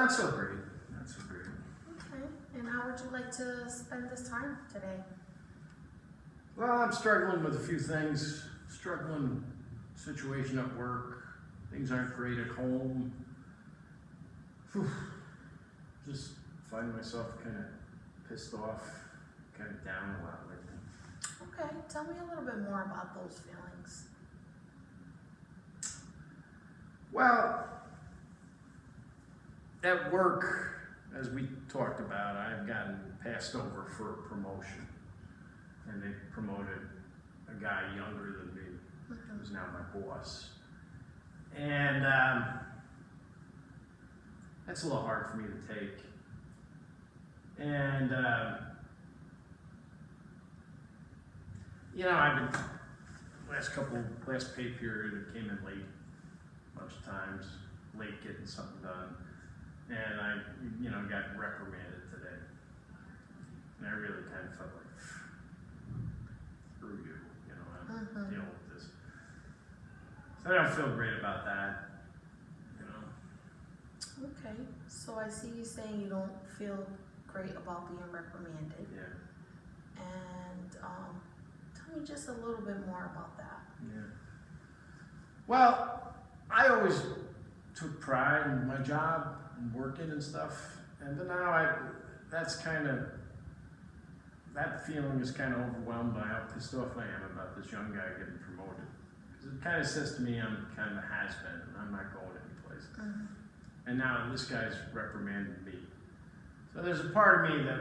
Not so great. Not so great. Okay. And how would you like to spend this time today? Well, I'm struggling with a few things. Struggling situation at work. Things aren't great at home. Whew. Just find myself kind of pissed off, kind of down a lot lately. Okay. Tell me a little bit more about those feelings. Well, at work, as we talked about, I've gotten passed over for a promotion. And they promoted a guy younger than me, who's now my boss. And that's a little hard for me to take. And, you know, I've been, last pay period, it came in late a bunch of times, late getting something done. And I, you know, got reprimanded today. And I really kind of felt like, screw you, you know, I'm dealing with this. So I don't feel great about that, you know. Okay. So I see you saying you don't feel great about being reprimanded. Yeah. And tell me just a little bit more about that. Yeah. Well, I always took pride in my job and working and stuff, and but now that's kind of, that feeling is kind of overwhelmed by how pissed off I am about this young guy getting promoted. Because it kind of says to me I'm kind of a has-been and I'm not going anyplace. And now this guy's reprimanding me. So there's a part of me that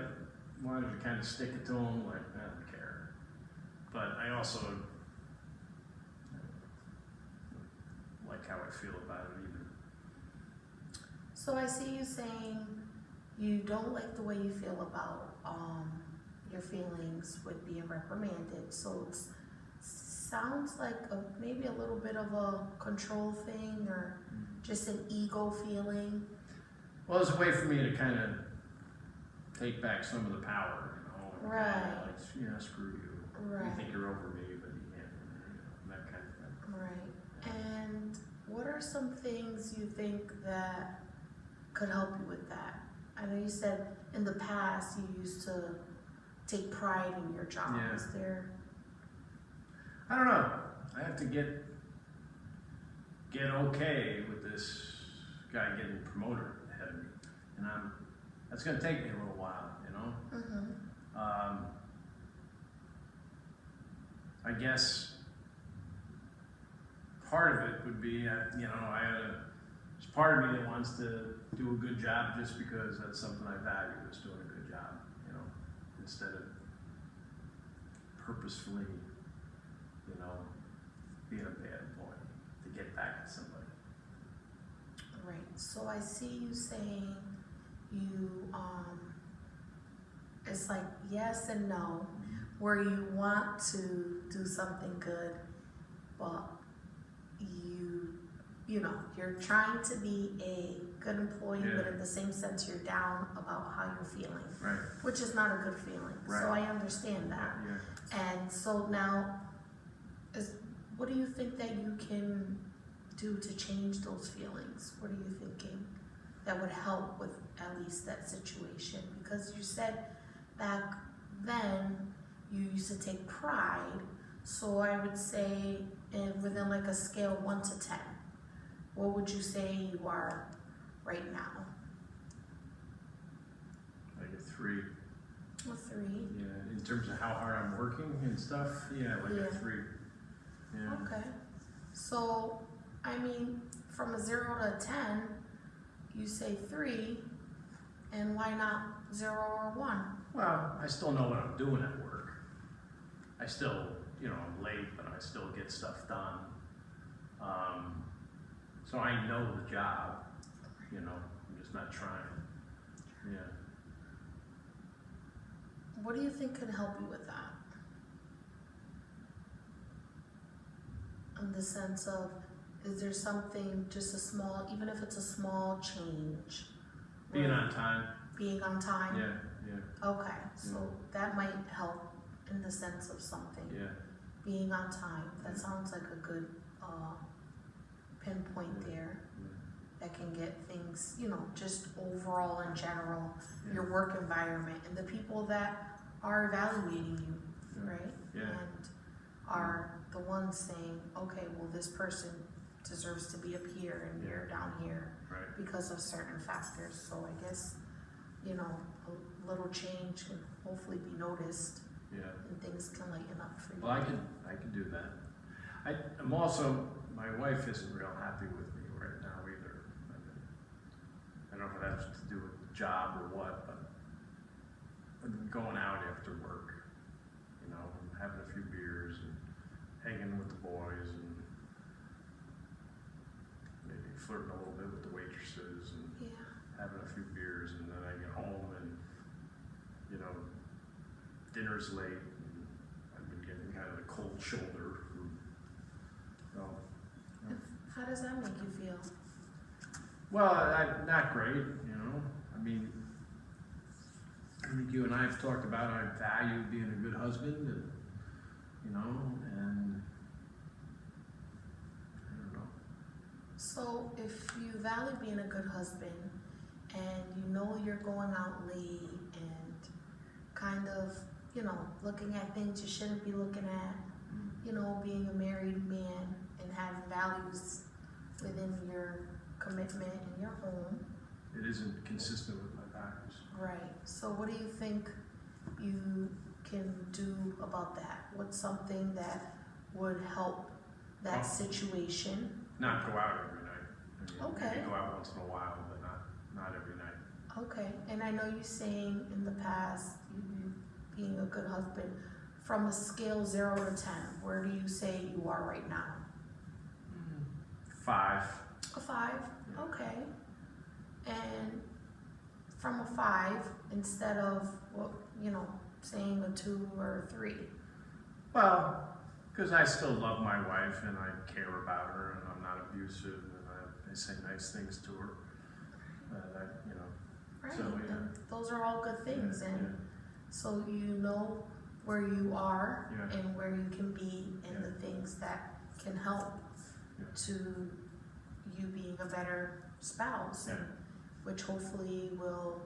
wanted to kind of stick it to him, like, I don't care. But I also like how I feel about it even. So I see you saying you don't like the way you feel about your feelings with being reprimanded. So it sounds like maybe a little bit of a control thing or just an ego feeling. Well, it's a way for me to kind of take back some of the power, you know. Right. Like, you know, screw you. Right. You think you're over me, but you can't, you know, that kind of thing. Right. And what are some things you think that could help you with that? I know you said in the past you used to take pride in your job. Yeah. Is there? I don't know. I have to get okay with this guy getting promoted ahead of me, and that's going to take me a little while, you know. I guess part of it would be, you know, there's part of me that wants to do a good job just because that's something I value, is doing a good job, you know, instead of purposefully, you know, being a bad employee to get back at somebody. Right. So I see you saying you it's like yes and no, where you want to do something good, but you know, you're trying to be a good employee, but in the same sense you're down about how you're feeling. Right. Which is not a good feeling. Right. So I understand that. Yeah. And so now what do you think that you can do to change those feelings? What are you thinking that would help with at least that situation? Because you said back then you used to take pride, so I would say within like a scale 1 to 10, what would you say you are right now? Like a 3. A 3. Yeah, in terms of how hard I'm working and stuff, yeah, like a 3. Yeah. Okay. So, I mean, from a 0 to a 10, you say 3, and why not 0 or 1? Well, I still know what I'm doing at work. I still, you know, I'm late, but I still get stuff done. So I know the job, you know, I'm just not trying. Yeah. What do you think could help you with that? In the sense of, is there something, just a small, even if it's a small change? Being on time. Being on time? Yeah, yeah. Okay, so that might help in the sense of something. Yeah. Being on time, that sounds like a good pinpoint there. that can get things, you know, just overall in general, your work environment and the people that are evaluating you, Yeah. right? Yeah. And are the ones saying, okay, well, this person deserves to be up here and you're down here Right. because of certain factors. So I guess, you know, a little change can hopefully be noticed Yeah. and things can lighten up for you. Well, I can do that. I'm also, my wife isn't real happy with me right now either. I don't know if it has to do with the job or what, but I'm going out after work, you know, and having a few beers and hanging with the boys and maybe flirting a little bit with the waitresses and Yeah. having a few beers, and then I get home and, you know, dinner's late, and I've been getting kind of the cold shoulder. So, How does that make you feel? well, not great, you know. I mean, I think you and I have talked about I value being a good husband, and you know, and I don't know. So if you value being a good husband and you know you're going out late and kind of, you know, looking at things you shouldn't be looking at, you know, being a married man and having values within your commitment in your home. It isn't consistent with my values. Right. So what do you think you can do about that? What's something that would help that situation? Not go out every night. I mean, Okay. maybe go out once in a while, but not every night. Okay, and I know you saying in the past, you being a good husband, from a scale 0 to 10, where do you say you are right now? 5. A 5, Yeah. okay. And from a 5, instead of, well, you know, saying a 2 or a 3. Well, because I still love my wife and I care about her and I'm not abusive and I say nice things to her. You know, Right, So, yeah. and those are all good things, yeah, and so you know where you are Yeah. and where you can be and Yeah. the things that can help Yeah. to you being a better spouse, and which hopefully will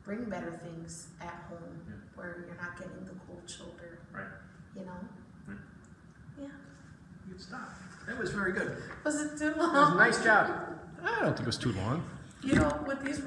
bring better things at home Yeah. where you're not getting the cold shoulder. Right. You know? Right. Yeah. Good stuff. That was very good. Was it too It was a long? nice job. I don't think it was too long. You know, with these